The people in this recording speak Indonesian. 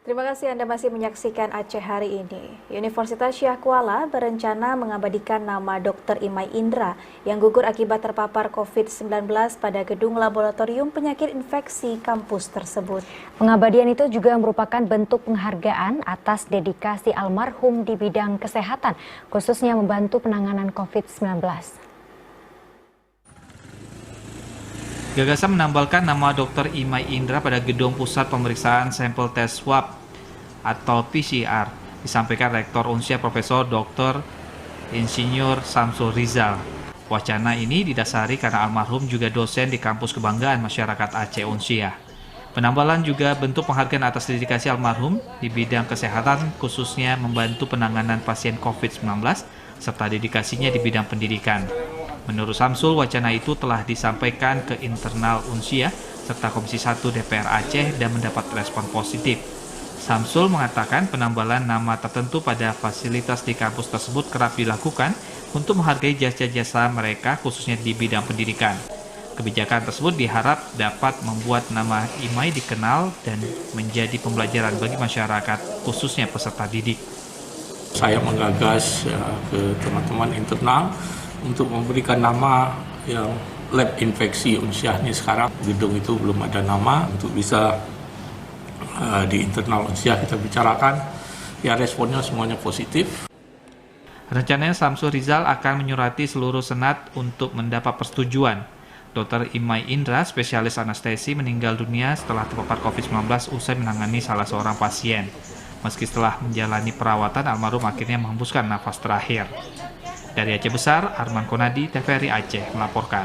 Terima kasih Anda masih menyaksikan Aceh hari ini. Universitas Syah Kuala berencana mengabadikan nama Dr. Imai Indra yang gugur akibat terpapar COVID-19 pada gedung laboratorium penyakit infeksi kampus tersebut. Pengabadian itu juga merupakan bentuk penghargaan atas dedikasi almarhum di bidang kesehatan, khususnya membantu penanganan COVID-19. Gagasan menambahkan nama Dr. Imai Indra pada gedung pusat pemeriksaan sampel tes swab atau PCR, disampaikan Rektor Unsyah Profesor Dr. Insinyur Samsul Rizal. Wacana ini didasari karena almarhum juga dosen di kampus kebanggaan masyarakat Aceh Unsyah. Penambahan juga bentuk penghargaan atas dedikasi almarhum di bidang kesehatan, khususnya membantu penanganan pasien COVID-19, serta dedikasinya di bidang pendidikan. Menurut Samsul, wacana itu telah disampaikan ke internal Unsyah serta Komisi 1 DPR Aceh dan mendapat respon positif. Samsul mengatakan penambahan nama tertentu pada fasilitas di kampus tersebut kerap dilakukan untuk menghargai jasa-jasa mereka khususnya di bidang pendidikan. Kebijakan tersebut diharap dapat membuat nama Imai dikenal dan menjadi pembelajaran bagi masyarakat khususnya peserta didik. Saya menggagas ke teman-teman internal untuk memberikan nama yang lab infeksi Unsyah ini sekarang. Gedung itu belum ada nama, untuk bisa di internal Unsyah kita bicarakan. Ya, responnya semuanya positif. Rencananya Samsul Rizal akan menyurati seluruh senat untuk mendapat persetujuan. Dr. Imai Indra, spesialis anestesi, meninggal dunia setelah terpapar COVID-19 usai menangani salah seorang pasien. Meski setelah menjalani perawatan, almarhum akhirnya menghembuskan nafas terakhir. Dari Aceh Besar, Arman Konadi, TVRI Aceh melaporkan.